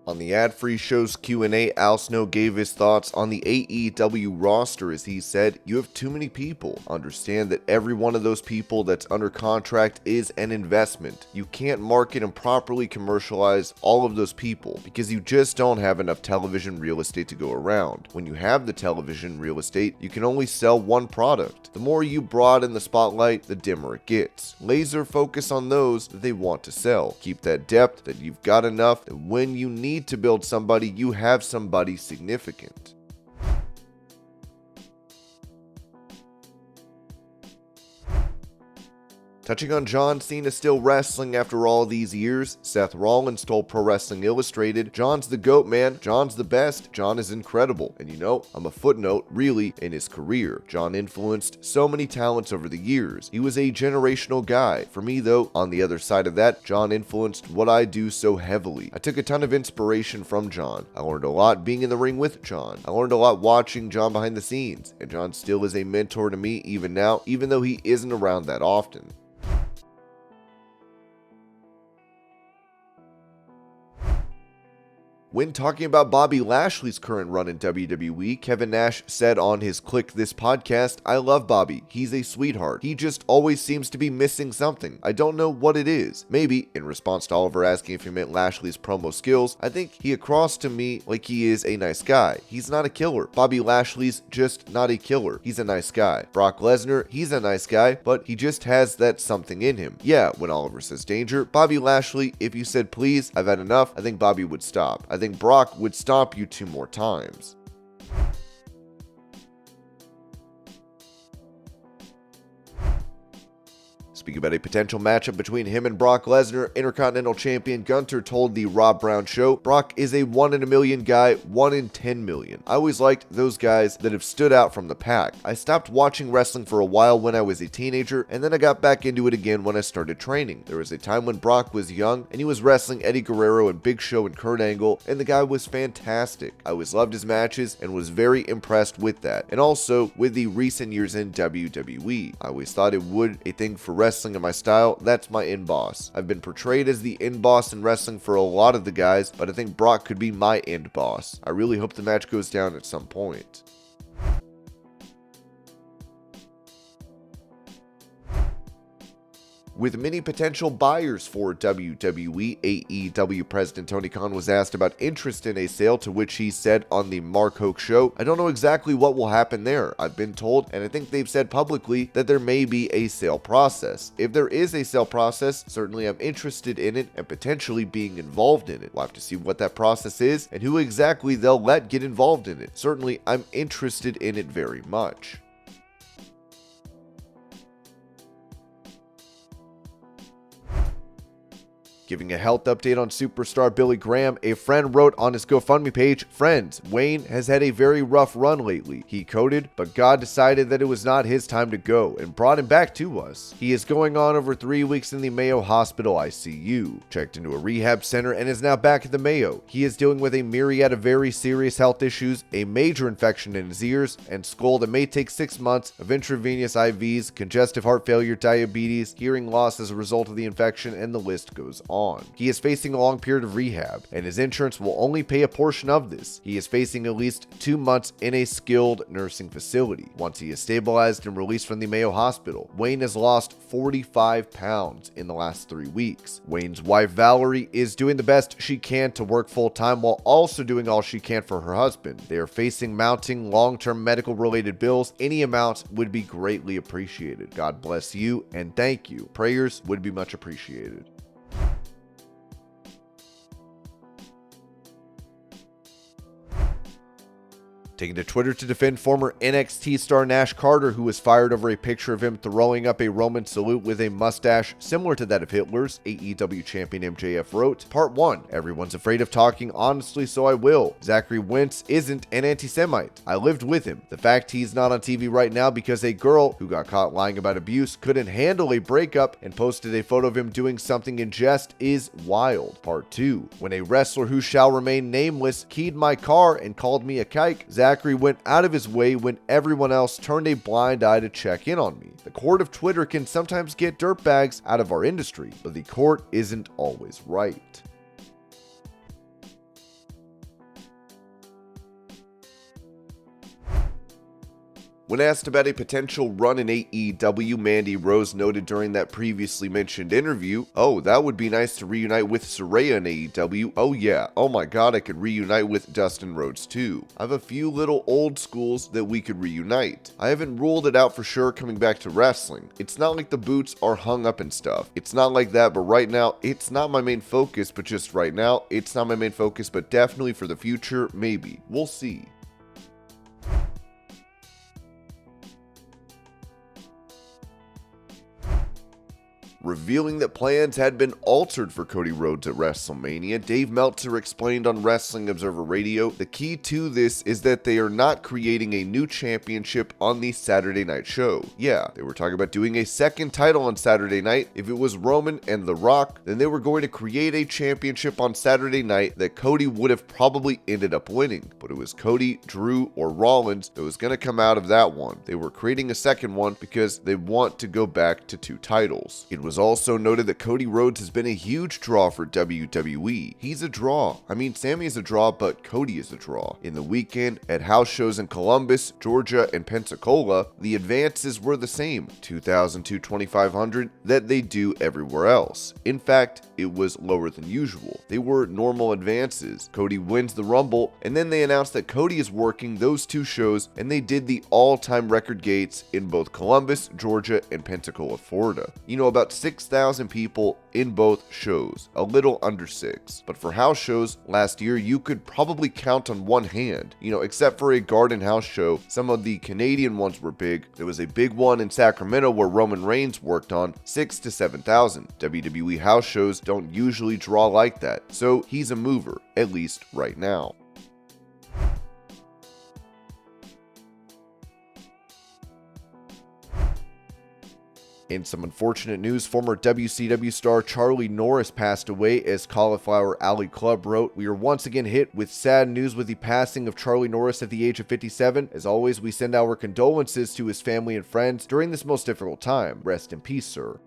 On the ad-free show's Q&A, Al Snow gave his thoughts on the AEW roster as he said, "You have too many people. Understand that every one of those people that's under contract is an investment. You can't market and properly commercialize all of those people because you just don't have enough television real estate to go around. When you have the television real estate, you can only sell one product. The more you broaden the spotlight, the dimmer it gets. Laser focus on those that they want to sell. Keep that depth that you've got enough that when you need to build somebody, you have somebody significant." Touching on John Cena still wrestling after all these years, Seth Rollins told Pro Wrestling Illustrated, "John's the GOAT, man. John's the best. John is incredible. And you know, I'm a footnote, really, in his career. John influenced so many talents over the years. He was a generational guy. For me, though, on the other side of that, John influenced what I do so heavily. I took a ton of inspiration from John. I learned a lot being in the ring with John. I learned a lot watching John behind the scenes. And John still is a mentor to me even now, even though he isn't around that often." When talking about Bobby Lashley's current run in WWE, Kevin Nash said on his Click This podcast, "I love Bobby. He's a sweetheart. He just always seems to be missing something. I don't know what it is." Maybe, in response to Oliver asking if he meant Lashley's promo skills, I think he across to me like he is a nice guy. He's not a killer. Bobby Lashley's just not a killer. He's a nice guy. Brock Lesnar, he's a nice guy, but he just has that something in him. Yeah, when Oliver says danger, Bobby Lashley, if you said please, I've had enough, I think Bobby would stop. I think Brock would stop you 2 more times. Speaking about a potential matchup between him and Brock Lesnar, Intercontinental Champion GUNTHER told the Rob Brown Show, "Brock is a 1 in a million guy, 1 in 10 million. I always liked those guys that have stood out from the pack. I stopped watching wrestling for a while when I was a teenager, and then I got back into it again when I started training. There was a time when Brock was young, and he was wrestling Eddie Guerrero and Big Show and Kurt Angle, and the guy was fantastic. I always loved his matches and was very impressed with that, and also with the recent years in WWE. I always thought it would a thing for wrestling in my style. That's my in-boss. I've been portrayed as the in-boss in wrestling for a lot of the guys, but I think Brock could be my end-boss. I really hope the match goes down at some point." With many potential buyers for WWE, AEW President Tony Khan was asked about interest in a sale, to which he said on the Mark Hoke Show, "I don't know exactly what will happen there. I've been told, and I think they've said publicly, that there may be a sale process. If there is a sale process, certainly I'm interested in it and potentially being involved in it. We'll have to see what that process is and who exactly they'll let get involved in it. Certainly, I'm interested in it very much." Giving a health update on superstar Billy Graham, a friend wrote on his GoFundMe page, "Friends, Wayne has had a very rough run lately. He coded, but God decided that it was not his time to go and brought him back to us. He is going on over 3 weeks in the Mayo Hospital ICU. Checked into a rehab center and is now back at the Mayo. He is dealing with a myriad of very serious health issues, a major infection in his ears and skull that may take 6 months of intravenous IVs, congestive heart failure, diabetes, hearing loss as a result of the infection, and the list goes on. He is facing a long period of rehab, and his insurance will only pay a portion of this. He is facing at least 2 months in a skilled nursing facility. Once he is stabilized and released from the Mayo Hospital, Wayne has lost 45 pounds in the last 3 weeks. Wayne's wife, Valerie, is doing the best she can to work full-time while also doing all she can for her husband. They are facing mounting long-term medical-related bills. Any amount would be greatly appreciated. God bless you, and thank you. Prayers would be much appreciated." Taking to Twitter to defend former NXT star Nash Carter, who was fired over a picture of him throwing up a Roman salute with a mustache similar to that of Hitler's, AEW champion MJF wrote, "Part 1. Everyone's afraid of talking honestly, so I will. Zachary Wentz isn't an anti-Semite. I lived with him. The fact he's not on TV right now because a girl who got caught lying about abuse couldn't handle a breakup and posted a photo of him doing something in jest is wild. Part 2. When a wrestler who shall remain nameless keyed my car and called me a kike, Zachary went out of his way when everyone else turned a blind eye to check in on me. The court of Twitter can sometimes get dirtbags out of our industry, but the court isn't always right." When asked about a potential run in AEW, Mandy Rose noted during that previously mentioned interview, "Oh, that would be nice to reunite with Saraya in AEW. Oh yeah, oh my god, I could reunite with Dustin Rhodes too. I have a few little old schools that we could reunite. I haven't ruled it out for sure coming back to wrestling. It's not like the boots are hung up and stuff. It's not like that, but right now, it's not my main focus, but just right now, it's not my main focus, but definitely for the future, maybe. We'll see." Revealing that plans had been altered for Cody Rhodes at WrestleMania, Dave Meltzer explained on Wrestling Observer Radio, "The key to this is that they are not creating a new championship on the Saturday night show. Yeah, they were talking about doing a second title on Saturday night. If it was Roman and The Rock, then they were going to create a championship on Saturday night that Cody would have probably ended up winning. But it was Cody, Drew, or Rollins that was going to come out of that one. They were creating a second one because they want to go back to 2 titles. It was also noted that Cody Rhodes has been a huge draw for WWE. He's a draw. I mean, Sammy is a draw, but Cody is a draw. In the weekend, at house shows in Columbus, Georgia, and Pensacola, the advances were the same, 2,000 to 2,500, that they do everywhere else. In fact, it was lower than usual. They were normal advances. Cody wins the Rumble, and then they announced that Cody is working those 2 shows, and they did the all-time record gates in both Columbus, Georgia, and Pensacola, Florida. You know, about 6,000 people in both shows, a little under 6. But for house shows, last year you could probably count on one hand. You know, except for a Garden House show, some of the Canadian ones were big. There was a big one in Sacramento where Roman Reigns worked on 6,000 to 7,000. WWE house shows don't usually draw like that, so he's a mover, at least right now. In some unfortunate news, former WCW star Charlie Norris passed away. As Cauliflower Alley Club wrote, "We are once again hit with sad news with the passing of Charlie Norris at the age of 57. As always, we send our condolences to his family and friends during this most difficult time. Rest in peace, sir."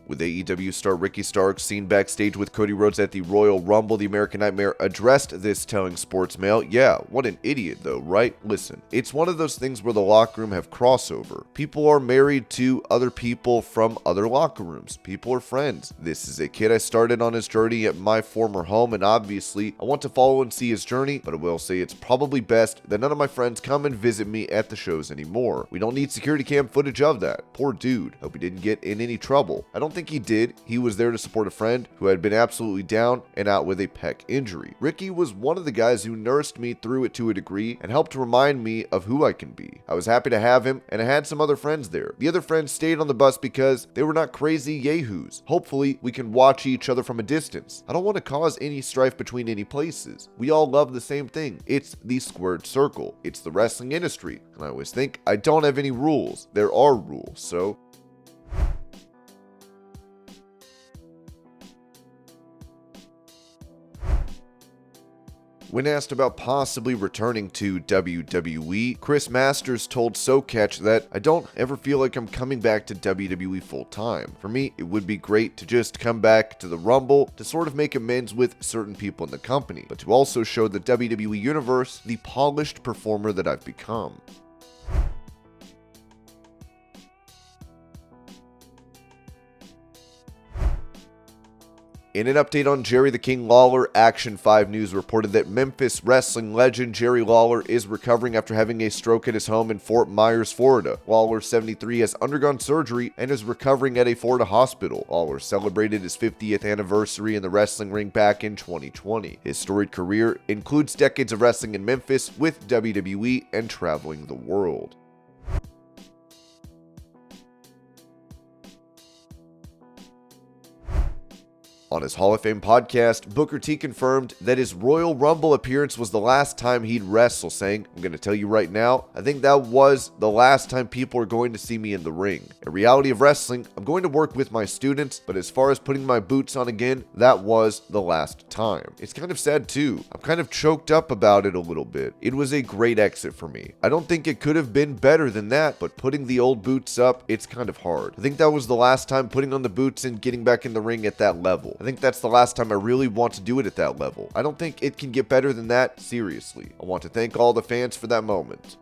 With AEW star Ricky Starks seen backstage with Cody Rhodes at the Royal Rumble, the American Nightmare addressed this, telling Sports Mail, "Yeah, what an idiot though, right? Listen, it's one of those things where the locker room have crossover. People are married to other people from other locker rooms. People are friends. This is a kid I started on his journey at my former home, and obviously I want to follow and see his journey, but I will say it's probably best that none of my friends come and visit me at the shows anymore. We don't need security cam footage of that. Poor dude. Hope he didn't get in any trouble. I don't think he did. He was there to support a friend who had been absolutely down and out with a pec injury. Ricky was one of the guys who nursed me through it to a degree and helped remind me of who I can be. I was happy to have him, and I had some other friends there. The other friends stayed on the bus because they were not crazy yahoos. Hopefully, we can watch each other from a distance. I don't want to cause any strife between any places. We all love the same thing. It's the squared circle. It's the wrestling industry. And I always think I don't have any rules. There are rules, so..." When asked about possibly returning to WWE, Chris Masters told SoCatch that, "I don't ever feel like I'm coming back to WWE full time. For me, it would be great to just come back to the Rumble to sort of make amends with certain people in the company, but to also show the WWE Universe the polished performer that I've become." In an update on Jerry the King Lawler, Action 5 News reported that Memphis wrestling legend Jerry Lawler is recovering after having a stroke at his home in Fort Myers, Florida. Lawler, 73, has undergone surgery and is recovering at a Florida hospital. Lawler celebrated his 50th anniversary in the wrestling ring back in 2020. His storied career includes decades of wrestling in Memphis with WWE and traveling the world. On his Hall of Fame podcast, Booker T confirmed that his Royal Rumble appearance was the last time he'd wrestle, saying, "I'm going to tell you right now, I think that was the last time people are going to see me in the ring. A reality of wrestling, I'm going to work with my students, but as far as putting my boots on again, that was the last time." It's kind of sad too. I'm kind of choked up about it a little bit. It was a great exit for me. I don't think it could have been better than that, but putting the old boots up, it's kind of hard. I think that was the last time putting on the boots and getting back in the ring at that level. I think that's the last time I really want to do it at that level. I don't think it can get better than that, seriously. I want to thank all the fans for that moment.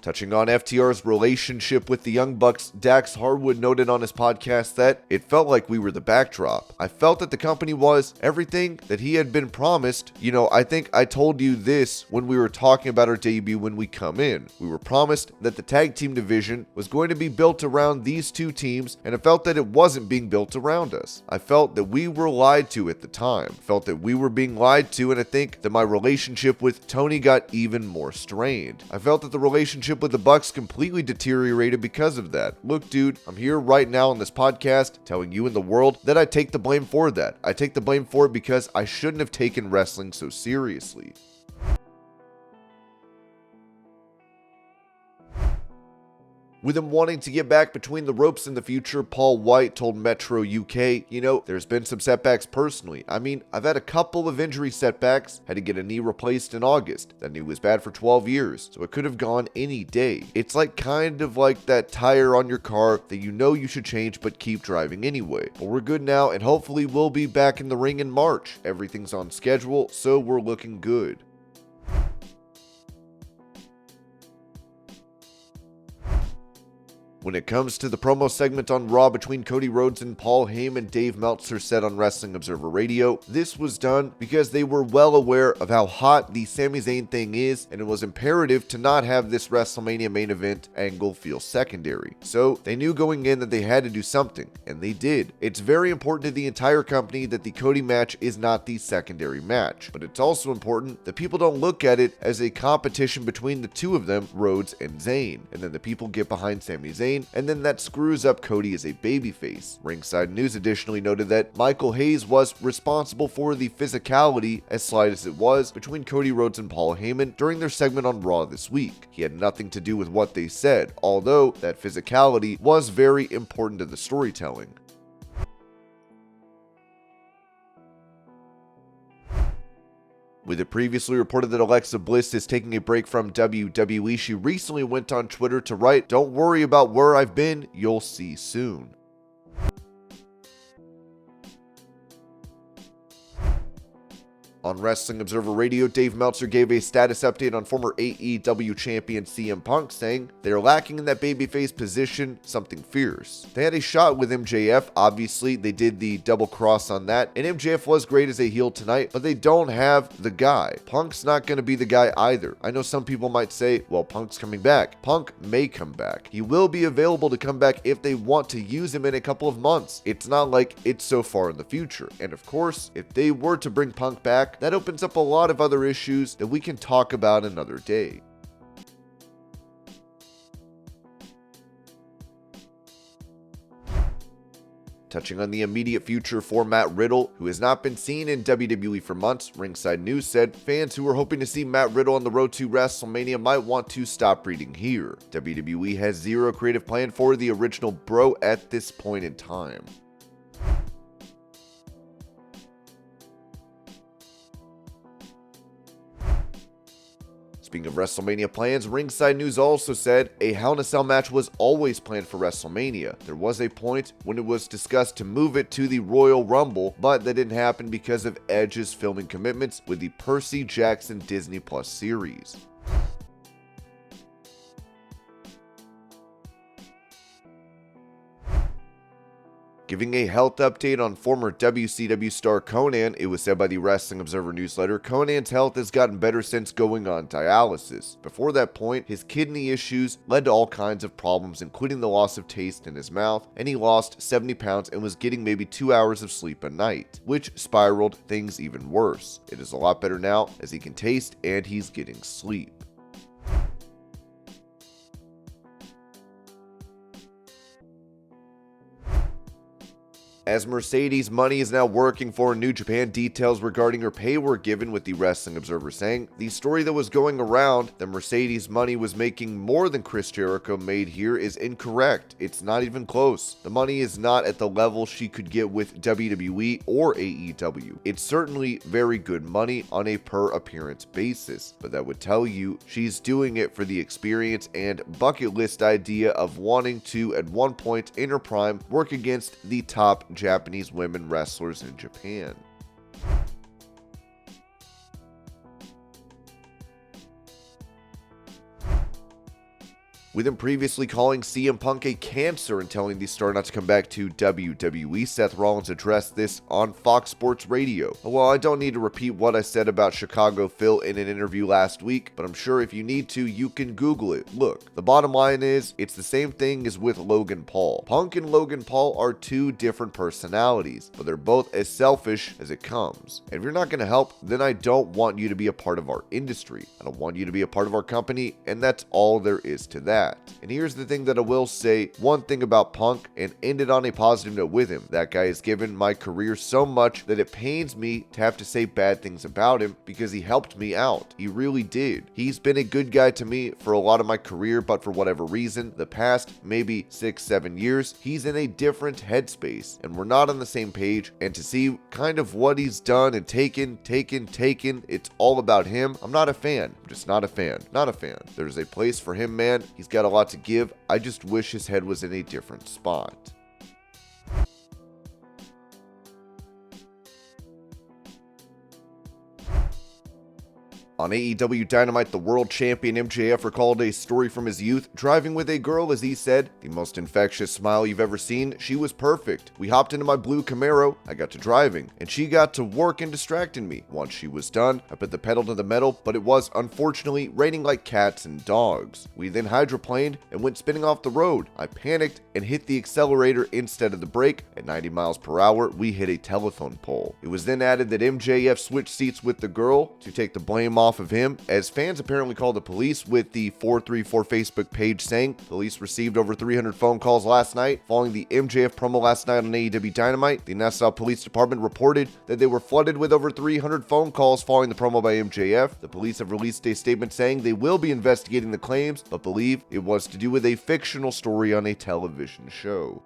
Touching on FTR's relationship with the Young Bucks, Dax Harwood noted on his podcast that it felt like we were the backdrop. I felt that the company was everything that he had been promised. You know, I think I told you this when we were talking about our debut when we come in. We were promised that the tag team division was going to be built around these two teams, and I felt that it wasn't being built around us. I felt that we were lied to at the time. I felt that we were being lied to, and I think that my relationship with Tony got even more strained. I felt that the relationship with the Bucks completely deteriorated because of that. Look, dude, I'm here right now on this podcast telling you and the world that I take the blame for that. I take the blame for it because I shouldn't have taken wrestling so seriously. With him wanting to get back between the ropes in the future, Paul White told Metro UK, you know, there's been some setbacks personally. I mean, I've had a couple of injury setbacks, had to get a knee replaced in August. That knee was bad for 12 years, so it could have gone any day. It's like kind of like that tire on your car that you know you should change but keep driving anyway. But we're good now, and hopefully we'll be back in the ring in March. Everything's on schedule, so we're looking good. When it comes to the promo segment on Raw between Cody Rhodes and Paul Heyman, Dave Meltzer said on Wrestling Observer Radio, this was done because they were well aware of how hot the Sami Zayn thing is, and it was imperative to not have this WrestleMania main event angle feel secondary. So they knew going in that they had to do something, and they did. It's very important to the entire company that the Cody match is not the secondary match, but it's also important that people don't look at it as a competition between the two of them, Rhodes and Zayn, and then the people get behind Sami Zayn, and then that screws up Cody as a babyface. Ringside News additionally noted that Michael Hayes was responsible for the physicality, as slight as it was, between Cody Rhodes and Paul Heyman during their segment on Raw this week. He had nothing to do with what they said, although that physicality was very important to the storytelling. With it previously reported that Alexa Bliss is taking a break from WWE, she recently went on Twitter to write, "Don't worry about where I've been, you'll see soon." On Wrestling Observer Radio, Dave Meltzer gave a status update on former AEW champion CM Punk, saying they are lacking in that babyface position, something fierce. They had a shot with MJF, obviously they did the double cross on that, and MJF was great as a heel tonight, but they don't have the guy. Punk's not going to be the guy either. I know some people might say, well, Punk's coming back. Punk may come back. He will be available to come back if they want to use him in a couple of months. It's not like it's so far in the future. And of course, if they were to bring Punk back, that opens up a lot of other issues that we can talk about another day. Touching on the immediate future for Matt Riddle, who has not been seen in WWE for months, Ringside News said fans who were hoping to see Matt Riddle on the road to WrestleMania might want to stop reading here. WWE has zero creative plan for the original bro at this point in time. Speaking of WrestleMania plans, Ringside News also said a Hell in a Cell match was always planned for WrestleMania. There was a point when it was discussed to move it to the Royal Rumble, but that didn't happen because of Edge's filming commitments with the Percy Jackson Disney Plus series. Giving a health update on former WCW star Conan, it was said by the Wrestling Observer newsletter, Conan's health has gotten better since going on dialysis. Before that point, his kidney issues led to all kinds of problems, including the loss of taste in his mouth, and he lost 70 pounds and was getting maybe 2 hours of sleep a night, which spiraled things even worse. It is a lot better now, as he can taste and he's getting sleep. As Mercedes money is now working for New Japan, details regarding her pay were given, with the Wrestling Observer saying the story that was going around that Mercedes money was making more than Chris Jericho made here is incorrect. It's not even close. The money is not at the level she could get with WWE or AEW. It's certainly very good money on a per appearance basis, but that would tell you she's doing it for the experience and bucket list idea of wanting to, at one point in her prime, work against the top Japanese women wrestlers in Japan. With him previously calling CM Punk a cancer and telling the star not to come back to WWE, Seth Rollins addressed this on Fox Sports Radio. Well, I don't need to repeat what I said about Chicago Phil in an interview last week, but I'm sure if you need to, you can Google it. Look, the bottom line is, it's the same thing as with Logan Paul. Punk and Logan Paul are two different personalities, but they're both as selfish as it comes. And if you're not going to help, then I don't want you to be a part of our industry. I don't want you to be a part of our company, and that's all there is to that. And here's the thing that I will say, one thing about Punk, and end it on a positive note with him. That guy has given my career so much that it pains me to have to say bad things about him, because he helped me out. He really did. He's been a good guy to me for a lot of my career, but for whatever reason, the past maybe 6-7 years, he's in a different headspace, and we're not on the same page. And to see kind of what he's done and taken, it's all about him. I'm not a fan. I'm just not a fan. Not a fan. There's a place for him, man. He's got a lot to give. I just wish his head was in a different spot. On AEW Dynamite, the world champion MJF recalled a story from his youth, driving with a girl, as he said, "The most infectious smile you've ever seen. She was perfect. We hopped into my blue Camaro, I got to driving, and she got to work and distracting me. Once she was done, I put the pedal to the metal, but it was, unfortunately, raining like cats and dogs. We then hydroplaned and went spinning off the road. I panicked and hit the accelerator instead of the brake. At 90 miles per hour, we hit a telephone pole." It was then added that MJF switched seats with the girl to take the blame off of him, as fans apparently called the police, with the 434 Facebook page saying police received over 300 phone calls last night following the MJF promo last night on AEW Dynamite. The Nassau Police Department reported that they were flooded with over 300 phone calls following the promo by MJF. The police have released a statement saying they will be investigating the claims, but believe it was to do with a fictional story on a television show.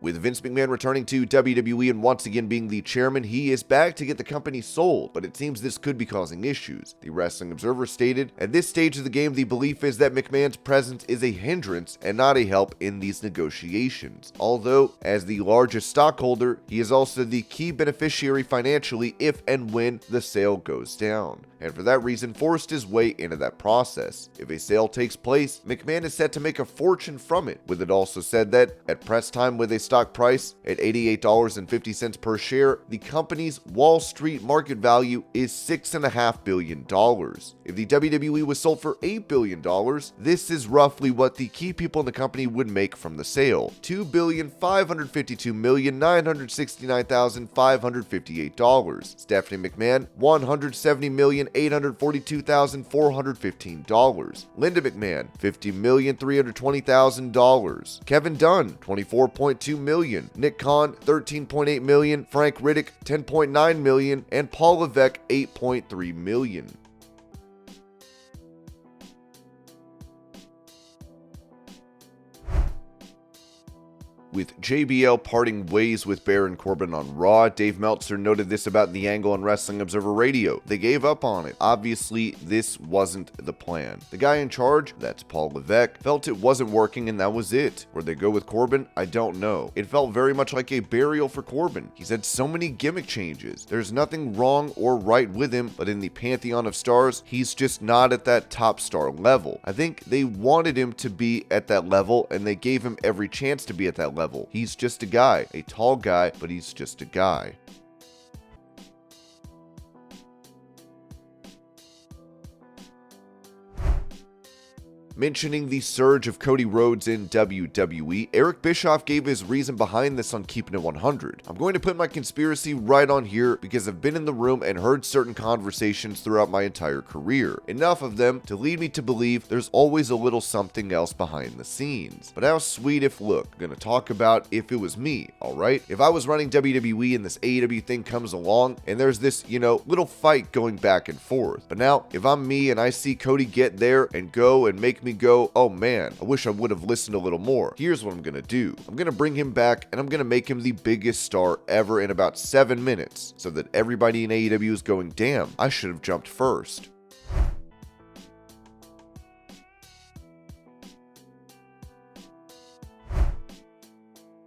With Vince McMahon returning to WWE and once again being the chairman, he is back to get the company sold, but it seems this could be causing issues. The Wrestling Observer stated, "At this stage of the game, the belief is that McMahon's presence is a hindrance and not a help in these negotiations. Although, as the largest stockholder, he is also the key beneficiary financially if and when the sale goes down, and for that reason forced his way into that process. If a sale takes place, McMahon is set to make a fortune from it." With it also said that, at press time with a stock price at $88.50 per share, the company's Wall Street market value is $6.5 billion. If the WWE was sold for $8 billion, this is roughly what the key people in the company would make from the sale: $2,552,969,558. Stephanie McMahon, $170,842,415. Linda McMahon, $50,320,000. Kevin Dunn, $24.2 million. Nick Khan, $13.8 million. Frank Riddick, $10.9 million. And Paul Levesque, $8.3 million. With JBL parting ways with Baron Corbin on Raw, Dave Meltzer noted this about the angle on Wrestling Observer Radio: "They gave up on it. Obviously, this wasn't the plan. The guy in charge, that's Paul Levesque, felt it wasn't working and that was it. Where they go with Corbin, I don't know. It felt very much like a burial for Corbin. He's had so many gimmick changes. There's nothing wrong or right with him, but in the pantheon of stars, he's just not at that top star level. I think they wanted him to be at that level, and they gave him every chance to be at that level. He's just a guy, a tall guy, but he's just a guy." Mentioning the surge of Cody Rhodes in WWE, Eric Bischoff gave his reason behind this on Keeping It 100. I'm going to put my conspiracy right on here because I've been in the room and heard certain conversations throughout my entire career. Enough of them to lead me to believe there's always a little something else behind the scenes. But how sweet if look, I'm gonna talk about if it was me, alright? If I was running WWE and this AEW thing comes along and there's this, little fight going back and forth. But now, if I'm me and I see Cody get there and go and make me go, oh man, I wish I would have listened a little more. Here's what I'm gonna do. I'm gonna bring him back and I'm gonna make him the biggest star ever in about 7 minutes so that everybody in AEW is going, damn, I should have jumped first.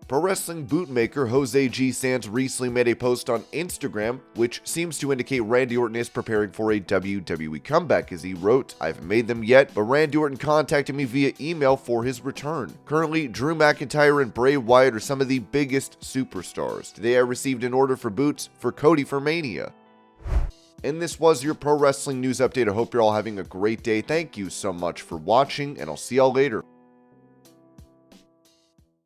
Pro Wrestling Bootmaker Jose G. Sands recently made a post on Instagram, which seems to indicate Randy Orton is preparing for a WWE comeback, as he wrote, "I haven't made them yet, but Randy Orton contacted me via email for his return. Currently, Drew McIntyre and Bray Wyatt are some of the biggest superstars. Today I received an order for boots for Cody for Mania." And this was your pro wrestling news update. I hope you're all having a great day. Thank you so much for watching, and I'll see y'all later.